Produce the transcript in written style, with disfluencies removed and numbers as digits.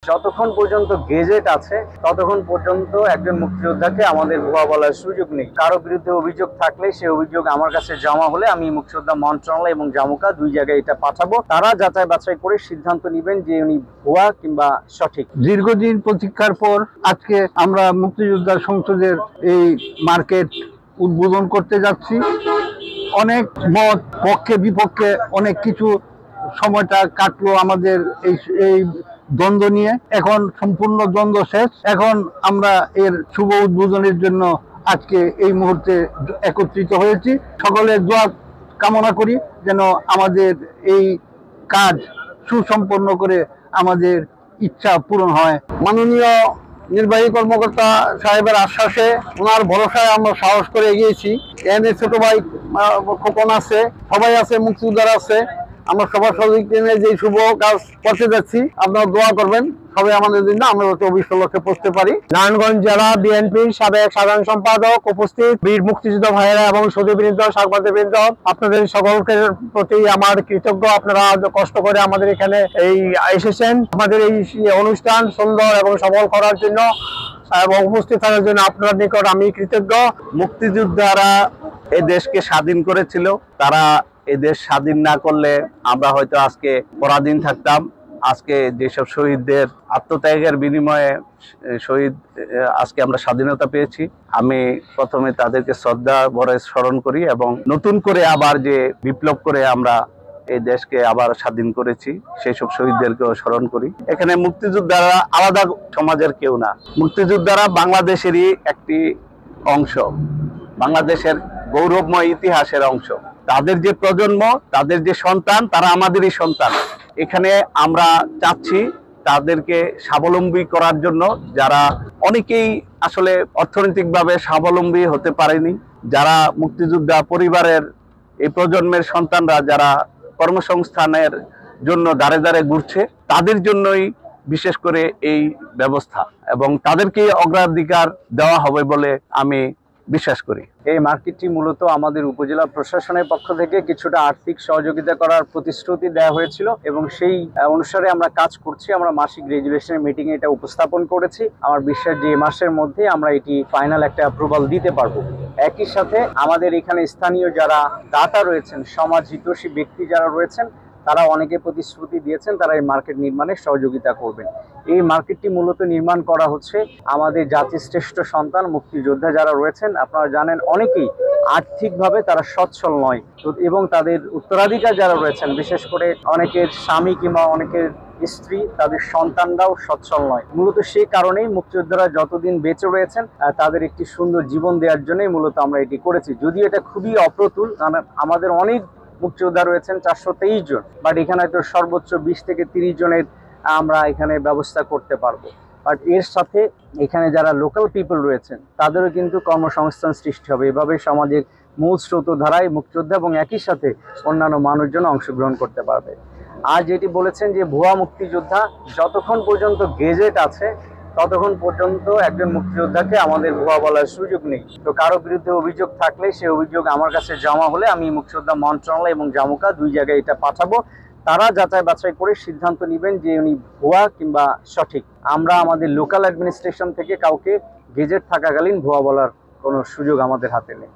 যতক্ষণ পর্যন্ত গেজেট আছে ততক্ষণ পর্যন্ত একজন মুক্তিযোদ্ধাকে আমাদের ভুয়া বলার সুযোগ নেই। কারো বিরুদ্ধে অভিযোগ থাকলে সেই অভিযোগ আমার কাছে জমা হলে আমি মুক্তিযোদ্ধা মন্ত্রণালয় এবং জামুকা দুই জায়গায় এটা পাঠাবো। তারা যাচাই বাছাই করে সিদ্ধান্ত নেবেন যে উনি ভুয়া কিংবা সঠিক। দীর্ঘদিন প্রতীক্ষার পর আজকে আমরা মুক্তিযোদ্ধা সংসদের এই মার্কেট উদ্বোধন করতে যাচ্ছি। অনেক মত পক্ষে বিপক্ষে অনেক কিছু সময়টা কাটলো আমাদের এই দ্বন্দ্ব নিয়ে। এখন সম্পূর্ণ দ্বন্দ্ব শেষ। এখন আমরা এর শুভ উদ্বোধনের জন্য আজকে এই মুহূর্তে একত্রিত হয়েছি। সকলের দোয়া কামনা করি যেন আমাদের এই কাজ সুসম্পন্ন করে আমাদের ইচ্ছা পূরণ হয়। মাননীয় নির্বাহী কর্মকর্তা সাহেবের আশ্বাসে, ওনার ভরসায় আমরা সাহস করে এগিয়েছি। এনে ছোট ভাই খোকন আছে, সবাই আছে, মুক্তিযোদ্ধারা আছে। আমরা সবার সহযোগিতা নিয়ে যে শুভ কাজ করতে যাচ্ছি, আপনারা দোয়া করবেন সবাই আমাদের জন্য, আমরা যাতে অভিষ্ট লক্ষ্যে পৌঁছতে পারি। নারায়ণগঞ্জ জেলা বিএনপির সাবেক সাধারণ সম্পাদক উপস্থিত, বীর মুক্তিযোদ্ধা ভাইয়েরা এবং সুধীবৃন্দ, সাংবাদিকবৃন্দ, আপনাদের সকলকে প্রতি আমার কৃতজ্ঞ। আপনারা কষ্ট করে আমাদের এখানে এসেছেন, আমাদের এই অনুষ্ঠান সুন্দর এবং সফল করার জন্য এবং উপস্থিত থাকার জন্য আপনার নিকট আমি কৃতজ্ঞ। মুক্তিযোদ্ধারা এই দেশকে স্বাধীন করেছিল, তারা এই দেশ স্বাধীন না করলে আমরা হয়তো আজকে পরাধীন থাকতাম। আজকে যেসব শহীদদের আত্মত্যাগের বিনিময়ে আজকে আমরা স্বাধীনতা পেয়েছি, আমি প্রথমে তাদেরকে শ্রদ্ধা ভরে স্মরণ করি এবং নতুন করে আবার যে বিপ্লব করে আমরা এই দেশকে আবার স্বাধীন করেছি সেই সব শহীদদেরকেও স্মরণ করি। এখানে মুক্তিযোদ্ধারা আলাদা সমাজের কেউ না, মুক্তিযোদ্ধারা বাংলাদেশেরই একটি অংশ, বাংলাদেশের গৌরবময় ইতিহাসের অংশ। তাদের যে প্রজন্ম, তাদের যে সন্তান, তারা আমাদেরই সন্তান। এখানে আমরা চাচ্ছি তাদেরকে স্বাবলম্বী করার জন্য, যারা অনেকেই আসলে অর্থনৈতিকভাবে স্বাবলম্বী হতে পারেনি, যারা মুক্তিযোদ্ধা পরিবারের এই প্রজন্মের সন্তানরা যারা কর্মসংস্থানের জন্য দাঁড়ে দাঁড়ে ঘুরছে, তাদের জন্যই বিশেষ করে এই ব্যবস্থা এবং তাদেরকে অগ্রাধিকার দেওয়া হবে বলে আমি বিশ্বাস করি। এই মার্কেটটি মূলত আমাদের উপজেলা প্রশাসনের পক্ষ থেকে কিছুটা আর্থিক সহযোগিতা করার প্রতিশ্রুতি দেওয়া হয়েছিল এবং সেই অনুসারে আমরা কাজ করছি। আমরা মাসিক রেজুলেশনের মিটিংয়ে এটা উপস্থাপন করেছি। আমার বিশ্বাস যে এই মাসের মধ্যে আমরা এটি ফাইনাল একটা অ্যাপ্রুভাল দিতে পারবো। একই সাথে আমাদের এখানে স্থানীয় যারা দাতা রয়েছেন, সমাজ হিতৈষী ব্যক্তি যারা রয়েছেন, তারা অনেকে প্রতিশ্রুতি দিয়েছেন তারা এই মার্কেট নির্মাণে সহযোগিতা করবেন। এই মার্কেটটি মূলত নির্মাণ করা হচ্ছে আমাদের জাতির শ্রেষ্ঠ সন্তান মুক্তিযোদ্ধা যারা রয়েছেন, আপনারা জানেন অনেকেই আর্থিকভাবে তারা সচ্ছল নয় এবং তাদের উত্তরাধিকার যারা রয়েছেন, বিশেষ করে অনেকের স্বামী কিংবা অনেকের স্ত্রী, তাদের সন্তানরাও সচ্ছল নয়। মূলত সেই কারণেই মুক্তিযোদ্ধারা যতদিন বেঁচে রয়েছেন তাদের একটি সুন্দর জীবন দেওয়ার জন্যই মূলত আমরা এটি করেছি। যদিও এটা খুবই অপ্রতুল, কারণ আমাদের অনেক মুক্তিযোদ্ধা রয়েছেন 423 জন, বাট এখানে হয়তো সর্বোচ্চ 20 থেকে 30 জনের আমরা এখানে ব্যবস্থা করতে পারবো। বাট এর সাথে এখানে যারা লোকাল পিপল রয়েছেন তাদেরও কিন্তু কর্মসংস্থান সৃষ্টি হবে। এভাবে সমাজের মূল স্রোতধারায় মুক্তিযোদ্ধা এবং একই সাথে অন্যান্য মানুষজন অংশগ্রহণ করতে পারবে। আর যেটি বলেছেন যে ভুয়া মুক্তিযোদ্ধা, যতক্ষণ পর্যন্ত গেজেট আছে ততক্ষণ পর্যন্ত একজন মুক্তিযোদ্ধাকে আমাদের ভুয়া বলার সুযোগ নেই। তো কারো বিরুদ্ধে অভিযোগ থাকলে সেই অভিযোগ আমার কাছে জমা হলে আমি মুক্তিযোদ্ধা মন্ত্রণালয় এবং জামুকা দুই জায়গায় এটা পাঠাবো। তারা যাচাই বাছাই করে সিদ্ধান্ত নেবেন যে উনি ভুয়া কিংবা সঠিক। আমরা আমাদের লোকাল অ্যাডমিনিস্ট্রেশন থেকে কাউকে গেজেট থাকাকালীন ভুয়া বলার কোনো সুযোগ আমাদের হাতে নেই।